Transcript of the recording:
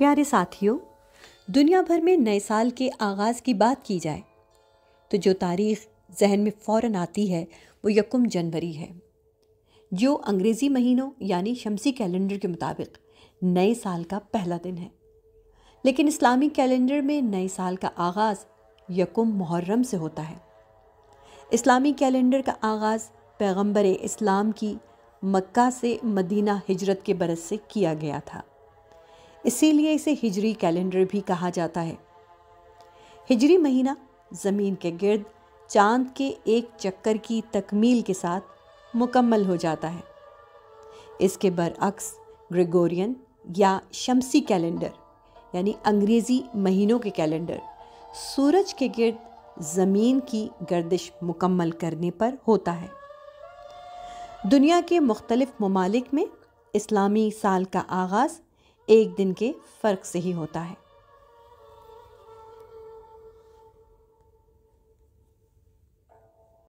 پیارے ساتھیوں، دنیا بھر میں نئے سال کے آغاز کی بات کی جائے تو جو تاریخ ذہن میں فوراً آتی ہے وہ 1 جنوری ہے، جو انگریزی مہینوں یعنی شمسی کیلنڈر کے مطابق نئے سال کا پہلا دن ہے۔ لیکن اسلامی کیلنڈر میں نئے سال کا آغاز 1 محرم سے ہوتا ہے۔ اسلامی کیلنڈر کا آغاز پیغمبر اسلام کی مکہ سے مدینہ ہجرت کے برس سے کیا گیا تھا، اسی لیے اسے ہجری کیلنڈر بھی کہا جاتا ہے۔ ہجری مہینہ زمین کے گرد چاند کے ایک چکر کی تکمیل کے ساتھ مکمل ہو جاتا ہے۔ اس کے برعکس گریگورین یا شمسی کیلنڈر یعنی انگریزی مہینوں کے کیلنڈر سورج کے گرد زمین کی گردش مکمل کرنے پر ہوتا ہے۔ دنیا کے مختلف ممالک میں اسلامی سال کا آغاز ایک دن کے فرق سے ہی ہوتا ہے۔